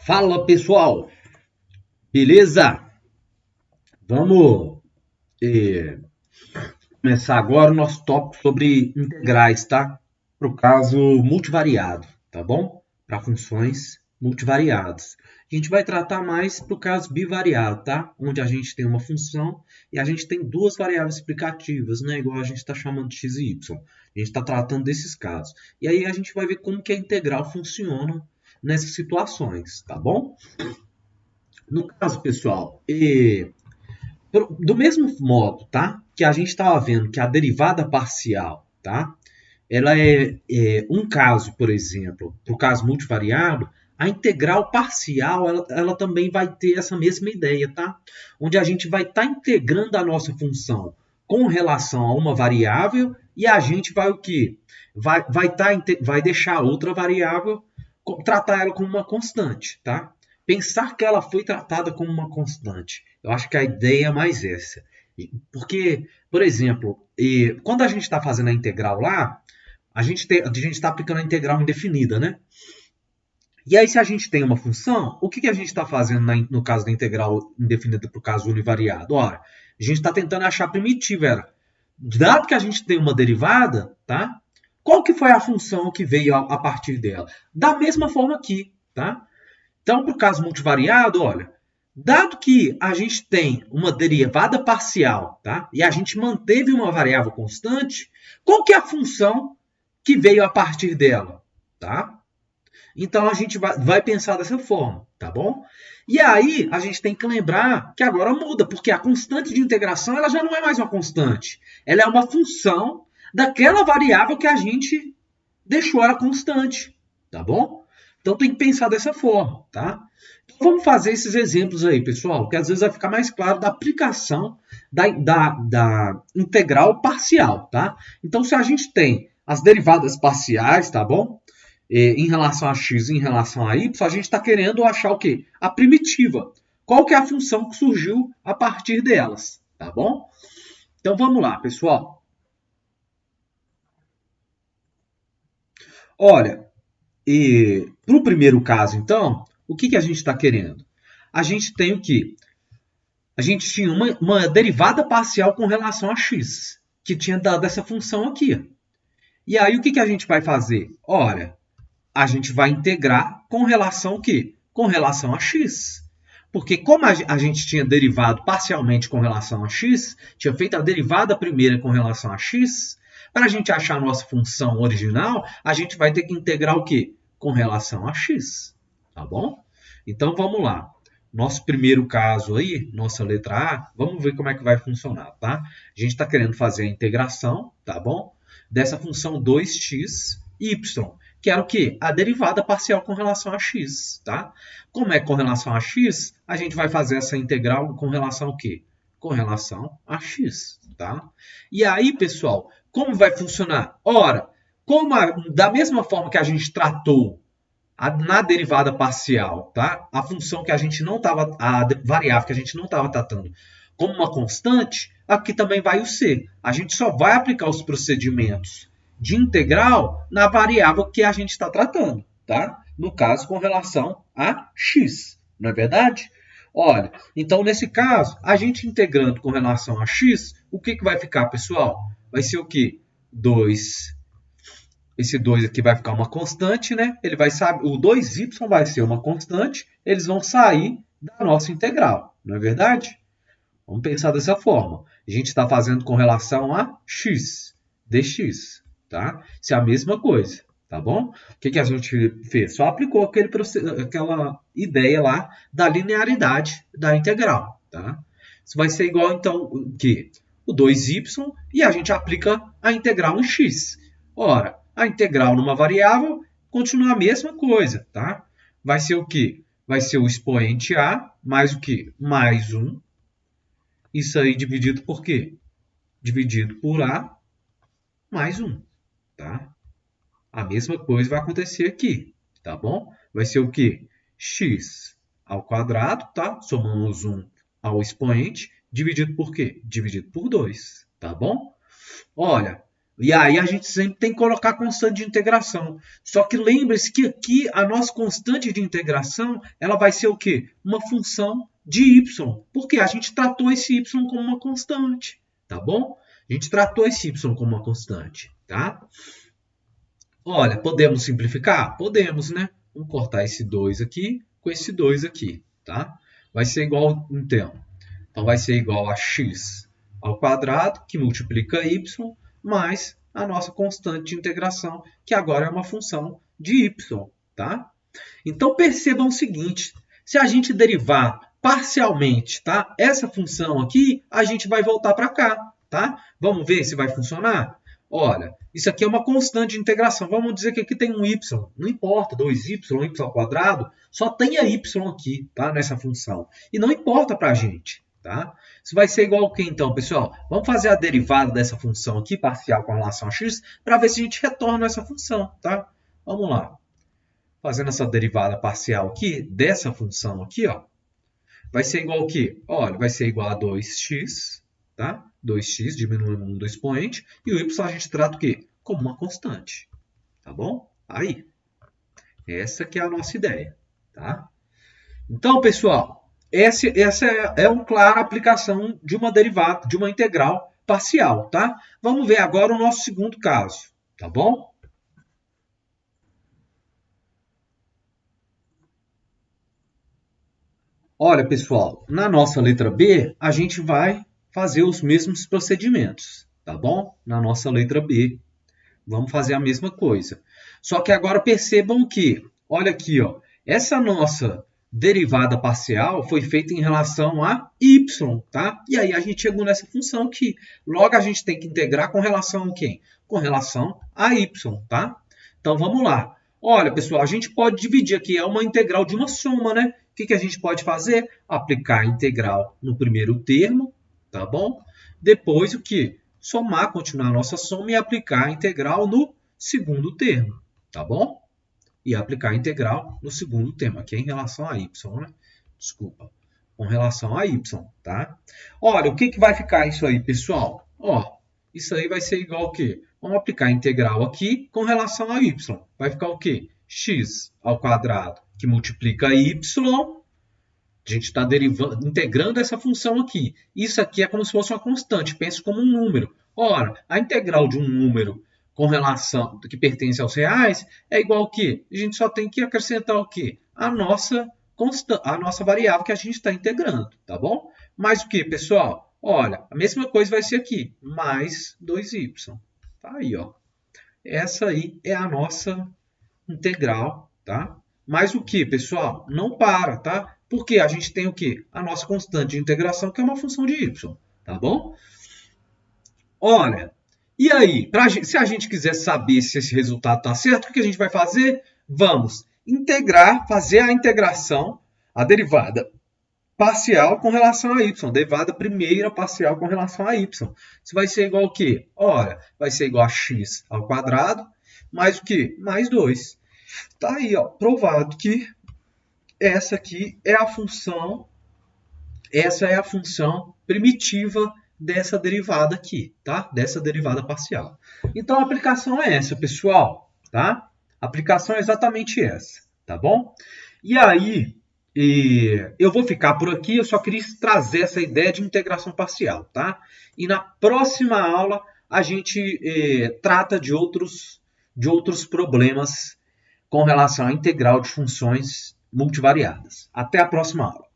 Fala pessoal, beleza? Vamos começar agora o nosso tópico sobre integrais, tá? Para o caso multivariado, tá bom? Para funções multivariadas. A gente vai tratar mais para o caso bivariado, tá? Onde a gente tem uma função e a gente tem duas variáveis explicativas, né? Igual a gente está chamando de x e y. A gente está tratando desses casos. E aí a gente vai ver como que a integral funciona nessas situações, tá bom? No caso, pessoal, do mesmo modo, tá? Que a gente estava vendo que a derivada parcial, tá? Ela é um caso, por exemplo, para o caso multivariado, a integral parcial, ela também vai ter essa mesma ideia, tá? Onde a gente vai estar integrando a nossa função com relação a uma variável e a gente vai o quê? Vai deixar outra variável, tratar ela como uma constante, tá? Pensar que ela foi tratada como uma constante. Eu acho que a ideia é mais essa. Porque, por exemplo, quando a gente está fazendo a integral lá, a gente está aplicando a integral indefinida, né? E aí, se a gente tem uma função, o que a gente está fazendo no caso da integral indefinida para o caso univariado? Ora, a gente está tentando achar a primitiva. Dado que a gente tem uma derivada, tá? Qual que foi a função que veio a partir dela? Da mesma forma aqui, tá? Então, para o caso multivariado, olha, dado que a gente tem uma derivada parcial, tá? E a gente manteve uma variável constante, qual que é a função que veio a partir dela, tá? Então a gente vai pensar dessa forma, tá bom? E aí a gente tem que lembrar que agora muda, porque a constante de integração ela já não é mais uma constante, ela é uma função daquela variável que a gente deixou ela constante, tá bom? Então tem que pensar dessa forma, tá? Então, vamos fazer esses exemplos aí, pessoal, que às vezes vai ficar mais claro da aplicação da integral parcial, tá? Então, se a gente tem as derivadas parciais, tá bom? Em relação a x e em relação a y, a gente está querendo achar o quê? A primitiva. Qual que é a função que surgiu a partir delas, tá bom? Então, vamos lá, pessoal. Olha, para o primeiro caso, então, o que a gente está querendo? A gente tem o quê? A gente tinha uma derivada parcial com relação a x, que tinha dado essa função aqui. E aí, o que a gente vai fazer? Olha, a gente vai integrar com relação ao quê? Com relação a x. Porque como a gente tinha derivado parcialmente com relação a x, tinha feito a derivada primeira com relação a x, para a gente achar a nossa função original, a gente vai ter que integrar o quê? Com relação a x. Tá bom? Então, vamos lá. Nosso primeiro caso aí, nossa letra A, vamos ver como é que vai funcionar, tá? A gente está querendo fazer a integração, tá bom? Dessa função 2x, y, que era o quê? A derivada parcial com relação a x, tá? Como é com relação a x, a gente vai fazer essa integral com relação ao quê? Com relação a x, tá? E aí, pessoal, como vai funcionar? Ora, da mesma forma que a gente tratou na derivada parcial, tá? A função que a gente não estava, a variável que a gente não estava tratando como uma constante, aqui também vai o c. A gente só vai aplicar os procedimentos de integral na variável que a gente está tratando, tá? No caso, com relação a x, não é verdade? Olha, então nesse caso, a gente integrando com relação a x, o que vai ficar, pessoal? Vai ser o quê? 2. Esse 2 aqui vai ficar uma constante, né? Ele vai saber, o 2y vai ser uma constante, eles vão sair da nossa integral, não é verdade? Vamos pensar dessa forma. A gente está fazendo com relação a x, dx, tá? Isso é a mesma coisa, tá bom? O que a gente fez? Só aplicou aquela ideia lá da linearidade da integral, tá? Isso vai ser igual, então, o quê? O 2y e a gente aplica a integral em x. Ora, a integral numa variável continua a mesma coisa, tá? Vai ser o quê? Vai ser o expoente a mais o quê? Mais 1. Isso aí dividido por quê? Dividido por a mais 1, tá? A mesma coisa vai acontecer aqui, tá bom? Vai ser o quê? X ao quadrado, tá? Somamos 1 ao expoente, dividido por quê? Dividido por 2, tá bom? Olha, E aí a gente sempre tem que colocar constante de integração. Só que lembre-se que aqui a nossa constante de integração ela vai ser o quê? Uma função de y. Porque a gente tratou esse y como uma constante. Tá bom? A gente tratou esse y como uma constante. Tá? Olha, podemos simplificar? Podemos, né? Vamos cortar esse 2 aqui com esse 2 aqui. Tá? Vai ser igual, então vai ser igual a x ao quadrado, que multiplica y, mais a nossa constante de integração, que agora é uma função de y. Tá? Então, percebam o seguinte, se a gente derivar parcialmente, tá, essa função aqui, a gente vai voltar para cá. Tá? Vamos ver se vai funcionar? Olha, isso aqui é uma constante de integração. Vamos dizer que aqui tem um y. Não importa, 2y, y ao quadrado, só tem a y aqui, tá, nessa função. E não importa para a gente. Tá? Isso vai ser igual ao que então, pessoal? Vamos fazer a derivada dessa função aqui, parcial com relação a x, para ver se a gente retorna essa função. Tá? Vamos lá. Fazendo essa derivada parcial aqui, dessa função aqui, ó, vai ser igual ao quê? Olha, vai ser igual a 2x, tá? 2x diminuindo um do expoente, e o y a gente trata o quê? Como uma constante. Tá bom? Aí. Essa que é a nossa ideia. Tá? Então, pessoal, essa é uma clara aplicação de uma derivada, de uma integral parcial, tá? Vamos ver agora o nosso segundo caso, tá bom? Olha, pessoal, na nossa letra B, a gente vai fazer os mesmos procedimentos, tá bom? Na nossa letra B, vamos fazer a mesma coisa. Só que agora percebam que, olha aqui, ó, essa nossa derivada parcial foi feita em relação a y, tá? E aí a gente chegou nessa função aqui. Logo a gente tem que integrar com relação a quem? Com relação a y, tá? Então vamos lá. Olha, pessoal, a gente pode dividir aqui, é uma integral de uma soma, né? O que a gente pode fazer? Aplicar a integral no primeiro termo, tá bom? Depois o que? Somar, continuar a nossa soma e aplicar a integral no segundo termo, tá bom? E aplicar a integral no segundo termo, aqui é em relação a y, né? Desculpa, com relação a y, tá? Olha, o que vai ficar isso aí, pessoal? Ó, isso aí vai ser igual ao quê? Vamos aplicar a integral aqui com relação a y. Vai ficar o quê? X ao quadrado, que multiplica y. A gente está integrando essa função aqui. Isso aqui é como se fosse uma constante. Pense como um número. Ora, a integral de um número com relação que pertence aos reais é igual ao quê? A gente só tem que acrescentar o quê? A nossa variável que a gente está integrando, tá bom? Mais o que, pessoal? Olha, a mesma coisa vai ser aqui, mais 2y. Tá aí, ó. Essa aí é a nossa integral, tá? Mais o que, pessoal? Não para, tá? Porque a gente tem o quê? A nossa constante de integração, que é uma função de y, tá bom? Olha, e aí, se a gente quiser saber se esse resultado está certo, o que a gente vai fazer? Vamos integrar, fazer a integração, a derivada parcial com relação a y. Derivada primeira parcial com relação a y. Isso vai ser igual ao quê? Olha, vai ser igual a x ao quadrado, mais o quê? Mais 2. Está aí, ó, provado que essa aqui é a função, essa é a função primitiva dessa derivada aqui, tá? Dessa derivada parcial. Então, a aplicação é essa, pessoal, tá? A aplicação é exatamente essa, tá bom? E aí, eu vou ficar por aqui, eu só queria trazer essa ideia de integração parcial, tá? E na próxima aula, a gente trata de outros problemas com relação à integral de funções multivariadas. Até a próxima aula.